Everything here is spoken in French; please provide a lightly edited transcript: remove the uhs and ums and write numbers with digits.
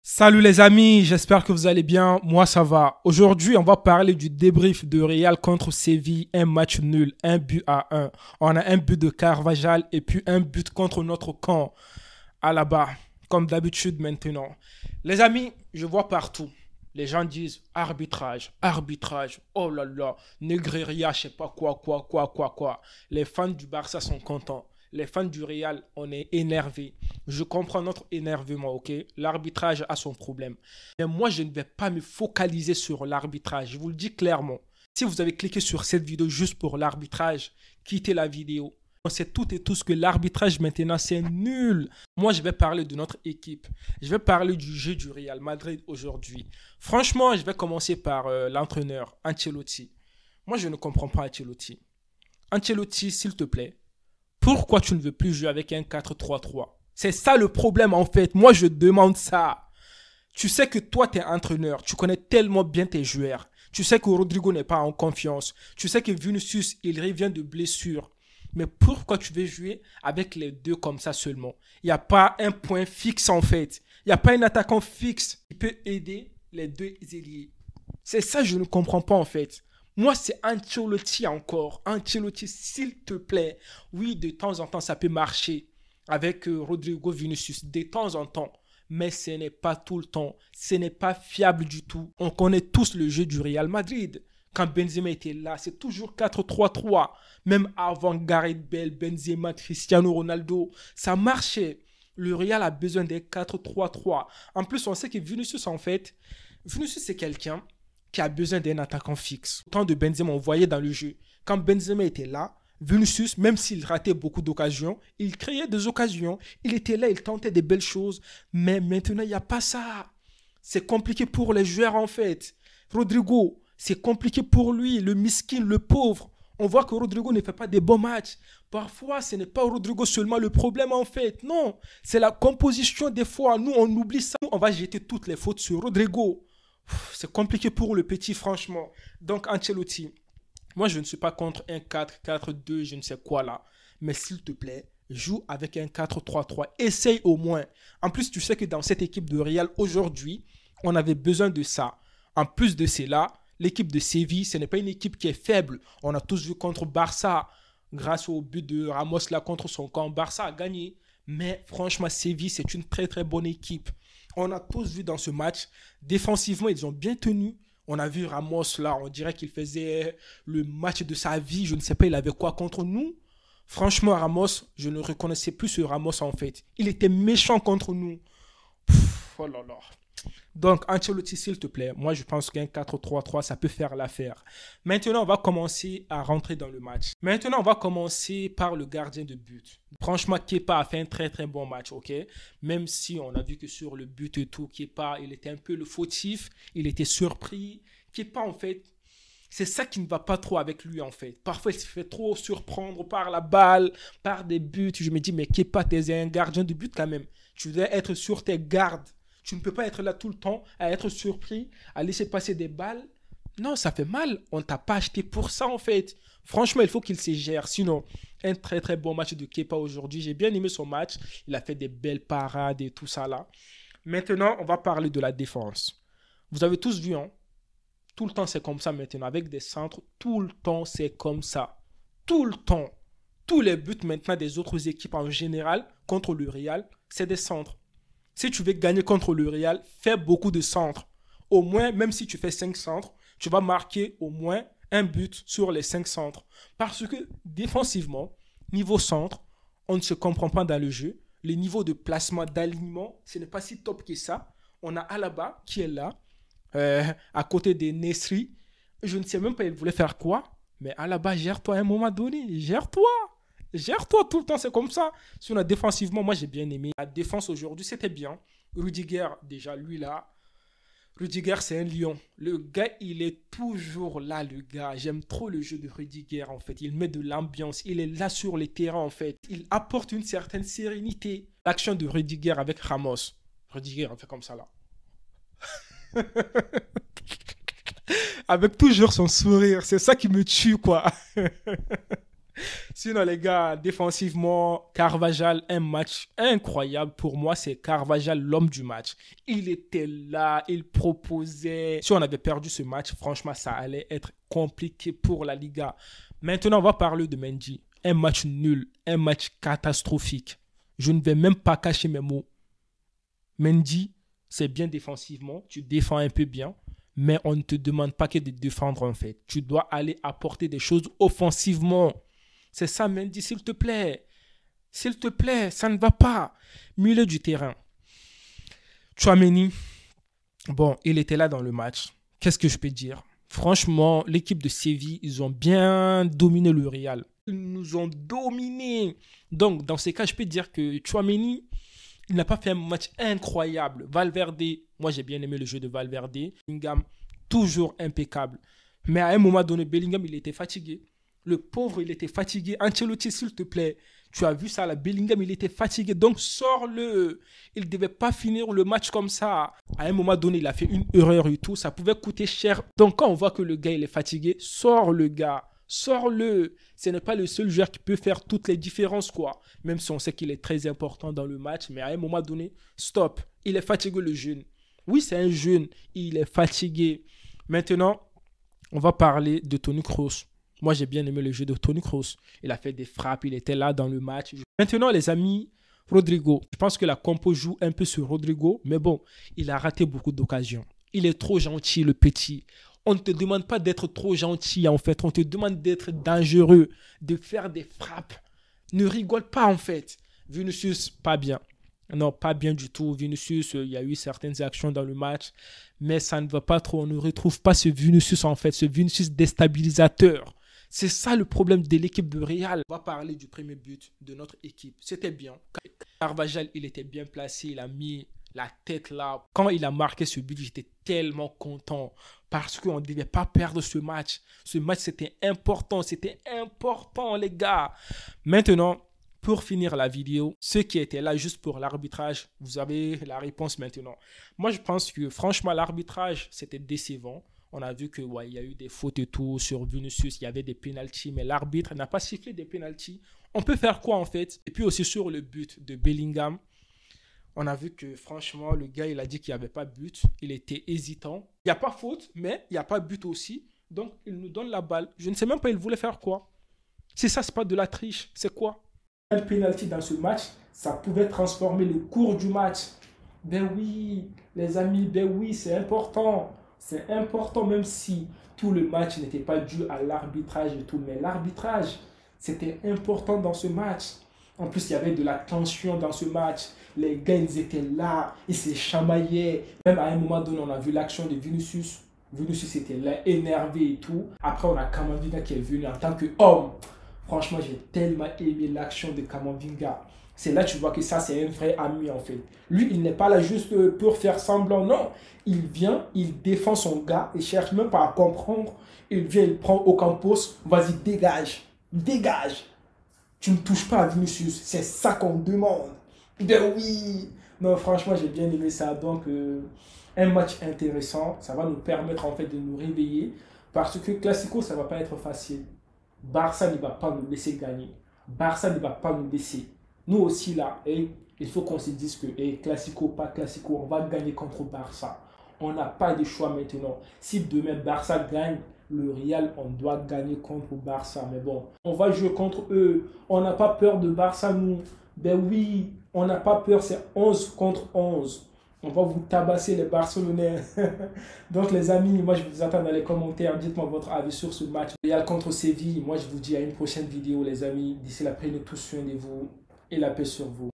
Salut les amis, j'espère que vous allez bien. Moi, ça va. Aujourd'hui, on va parler du débrief de Real contre Séville. Un match nul, un but à un. On a un but de Carvajal et puis un but contre notre camp à la bas, comme d'habitude maintenant. Les amis, je vois partout. Les gens disent arbitrage, arbitrage. Oh là là, Negreira, je sais pas quoi. Les fans du Barça sont contents. Les fans du Real, on est énervés. Je comprends notre énervement, ok? L'arbitrage a son problème. Mais moi, je ne vais pas me focaliser sur l'arbitrage. Je vous le dis clairement. Si vous avez cliqué sur cette vidéo juste pour l'arbitrage, quittez la vidéo. On sait toutes et tous que l'arbitrage maintenant, c'est nul. Moi, je vais parler de notre équipe. Je vais parler du jeu du Real Madrid aujourd'hui. Franchement, je vais commencer par l'entraîneur, Ancelotti. Moi, je ne comprends pas Ancelotti. Ancelotti, s'il te plaît, pourquoi tu ne veux plus jouer avec un 4-3-3? C'est ça le problème en fait. Moi, je demande ça. Tu sais que toi, tu es entraîneur. Tu connais tellement bien tes joueurs. Tu sais que Rodrigo n'est pas en confiance. Tu sais que Vinicius, il revient de blessure. Mais pourquoi tu veux jouer avec les deux comme ça seulement? Il n'y a pas un point fixe en fait. Il n'y a pas un attaquant fixe qui peut aider les deux ailiers. C'est ça que je ne comprends pas en fait. Moi, c'est Ancelotti encore. Ancelotti, s'il te plaît. Oui, de temps en temps, ça peut marcher avec Rodrigo Vinicius. De temps en temps. Mais ce n'est pas tout le temps. Ce n'est pas fiable du tout. On connaît tous le jeu du Real Madrid. Quand Benzema était là, c'est toujours 4-3-3. Même avant Gareth Bale, Benzema, Cristiano Ronaldo, ça marchait. Le Real a besoin des 4-3-3. En plus, on sait que Vinicius, en fait, Vinicius, c'est quelqu'un qui a besoin d'un attaquant fixe. Autant de Benzema, on voyait dans le jeu. Quand Benzema était là, Vinicius, même s'il ratait beaucoup d'occasions, il créait des occasions. Il était là, il tentait des belles choses. Mais maintenant, il n'y a pas ça. C'est compliqué pour les joueurs, en fait. Rodrigo, c'est compliqué pour lui, le miskin, le pauvre. On voit que Rodrigo ne fait pas des bons matchs. Parfois, ce n'est pas Rodrigo seulement le problème, en fait. Non, c'est la composition des fois. Nous, on oublie ça. On va jeter toutes les fautes sur Rodrigo. C'est compliqué pour le petit, franchement. Donc, Ancelotti, moi, je ne suis pas contre un 4-4-2, je ne sais quoi là. Mais s'il te plaît, joue avec un 4-3-3. Essaye au moins. En plus, tu sais que dans cette équipe de Real, aujourd'hui, on avait besoin de ça. En plus de cela, l'équipe de Séville, ce n'est pas une équipe qui est faible. On a tous vu contre Barça, grâce au but de Ramos là contre son camp. Barça a gagné. Mais franchement, Séville, c'est une très très bonne équipe. On a tous vu dans ce match, défensivement, ils ont bien tenu. On a vu Ramos là, on dirait qu'il faisait le match de sa vie. Je ne sais pas, il avait quoi contre nous. Franchement, Ramos, je ne reconnaissais plus ce Ramos en fait. Il était méchant contre nous. Oh là là. Donc, Ancelotti, s'il te plaît, moi je pense qu'un 4-3-3, ça peut faire l'affaire. Maintenant, on va commencer à rentrer dans le match. Maintenant, on va commencer par le gardien de but. Franchement, Kepa a fait un très très bon match, ok? Même si on a vu que sur le but et tout, Kepa, il était un peu le fautif, il était surpris. Kepa, en fait, c'est ça qui ne va pas trop avec lui, en fait. Parfois, il se fait trop surprendre par la balle, par des buts. Je me dis, mais Kepa, t'es un gardien de but quand même. Tu dois être sur tes gardes. Tu ne peux pas être là tout le temps, à être surpris, à laisser passer des balles. Non, ça fait mal. On ne t'a pas acheté pour ça, en fait. Franchement, il faut qu'il se gère. Sinon, un très, très bon match de Kepa aujourd'hui. J'ai bien aimé son match. Il a fait des belles parades et tout ça, là. Maintenant, on va parler de la défense. Vous avez tous vu, hein? Tout le temps, c'est comme ça maintenant. Avec des centres, tout le temps, c'est comme ça. Tout le temps. Tous les buts maintenant des autres équipes en général contre le Real, c'est des centres. Si tu veux gagner contre le Real, fais beaucoup de centres. Au moins, même si tu fais 5 centres, tu vas marquer au moins un but sur les 5 centres. Parce que défensivement, niveau centre, on ne se comprend pas dans le jeu. Le niveau de placement, d'alignement, ce n'est pas si top que ça. On a Alaba qui est là, à côté de Nesri. Je ne sais même pas il voulait faire quoi. Mais Alaba, gère-toi à un moment donné. Gère-toi. Gère-toi tout le temps, c'est comme ça. Sur la défensivement, moi j'ai bien aimé. La défense aujourd'hui, c'était bien. Rudiger, déjà, lui là. Rudiger, c'est un lion. Le gars, il est toujours là, le gars. J'aime trop le jeu de Rudiger, en fait. Il met de l'ambiance. Il est là sur les terrains, en fait. Il apporte une certaine sérénité. L'action de Rudiger avec Ramos. Rudiger, on fait comme ça là. Avec toujours son sourire. C'est ça qui me tue, quoi. Sinon, les gars, défensivement, Carvajal, un match incroyable. Pour moi, c'est Carvajal l'homme du match. Il était là, il proposait. Si on avait perdu ce match, franchement, ça allait être compliqué pour la Liga. Maintenant, on va parler de Mendy. Un match nul, un match catastrophique. Je ne vais même pas cacher mes mots. Mendy, c'est bien défensivement, tu défends un peu bien, mais on ne te demande pas que de défendre en fait. Tu dois aller apporter des choses offensivement. C'est ça, Mendy, s'il te plaît. S'il te plaît, ça ne va pas. Milieu du terrain. Tchouaméni, bon, il était là dans le match. Qu'est-ce que je peux dire? Franchement, l'équipe de Séville, ils ont bien dominé le Real. Ils nous ont dominés. Donc, dans ces cas, je peux dire que Tchouaméni, il n'a pas fait un match incroyable. Valverde, moi j'ai bien aimé le jeu de Valverde. Bellingham, toujours impeccable. Mais à un moment donné, Bellingham, il était fatigué. Le pauvre, il était fatigué. Ancelotti, s'il te plaît, tu as vu ça là, Bellingham, il était fatigué. Donc sors-le. Il ne devait pas finir le match comme ça. À un moment donné, il a fait une erreur et tout. Ça pouvait coûter cher. Donc quand on voit que le gars, il est fatigué, sors le gars. Sors-le. Ce n'est pas le seul joueur qui peut faire toutes les différences, quoi. Même si on sait qu'il est très important dans le match. Mais à un moment donné, stop. Il est fatigué, le jeune. Oui, c'est un jeune. Il est fatigué. Maintenant, on va parler de Toni Kroos. Moi, j'ai bien aimé le jeu de Toni Kroos. Il a fait des frappes. Il était là dans le match. Maintenant, les amis, Rodrigo. Je pense que la compo joue un peu sur Rodrigo. Mais bon, il a raté beaucoup d'occasions. Il est trop gentil, le petit. On ne te demande pas d'être trop gentil, en fait. On te demande d'être dangereux, de faire des frappes. Ne rigole pas, en fait. Vinicius, pas bien. Non, pas bien du tout. Vinicius, il y a eu certaines actions dans le match, mais ça ne va pas trop. On ne retrouve pas ce Vinicius, en fait, ce Vinicius déstabilisateur. C'est ça le problème de l'équipe de Real. On va parler du premier but de notre équipe. C'était bien. Carvajal, il était bien placé. Il a mis la tête là. Quand il a marqué ce but, j'étais tellement content parce qu'on ne devait pas perdre ce match. Ce match, c'était important. C'était important, les gars. Maintenant, pour finir la vidéo, ceux qui étaient là juste pour l'arbitrage, vous avez la réponse maintenant. Moi, je pense que franchement, l'arbitrage, c'était décevant. On a vu que ouais, il y a eu des fautes et tout sur Vinicius, il y avait des pénaltys, mais l'arbitre n'a pas sifflé des pénaltys. On peut faire quoi en fait? Et puis aussi sur le but de Bellingham, on a vu que franchement, le gars, il a dit qu'il n'y avait pas but. Il était hésitant. Il n'y a pas faute, mais il n'y a pas but aussi. Donc, il nous donne la balle. Je ne sais même pas, il voulait faire quoi. Si ça, c'est pas de la triche, c'est quoi? Un penalty dans ce match, ça pouvait transformer le cours du match. Ben oui, les amis, ben oui, c'est important. C'est important, même si tout le match n'était pas dû à l'arbitrage et tout. Mais l'arbitrage, c'était important dans ce match. En plus, il y avait de la tension dans ce match. Les gars, ils étaient là, ils se chamaillaient. Même à un moment donné, on a vu l'action de Vinicius. Vinicius était là, énervé et tout. Après, on a Camavinga qui est venu en tant qu'homme. Franchement, j'ai tellement aimé l'action de Camavinga. C'est là que tu vois que ça, c'est un vrai ami en fait. Lui, il n'est pas là juste pour faire semblant, non. Il vient, il défend son gars, il cherche même pas à comprendre. Il vient, il prend Ocampos, vas-y, dégage, dégage. Tu ne touches pas à Vinicius, c'est ça qu'on demande. Ben oui. Non, franchement, j'ai bien aimé ça. Donc, un match intéressant. Ça va nous permettre en fait de nous réveiller. Parce que Classico, ça ne va pas être facile. Barça ne va pas nous laisser gagner. Barça ne va pas nous laisser. Nous aussi là, et il faut qu'on se dise que Classico, pas Classico, on va gagner contre Barça. On n'a pas de choix maintenant. Si demain Barça gagne, le Real, on doit gagner contre Barça. Mais bon, on va jouer contre eux. On n'a pas peur de Barça, nous. Ben oui, on n'a pas peur, c'est 11 contre 11. On va vous tabasser les Barcelonais. Donc les amis, moi je vous attends dans les commentaires. Dites-moi votre avis sur ce match. Real contre Séville. Moi je vous dis à une prochaine vidéo les amis. D'ici là, prenez tous soin de vous et la paix sur vous.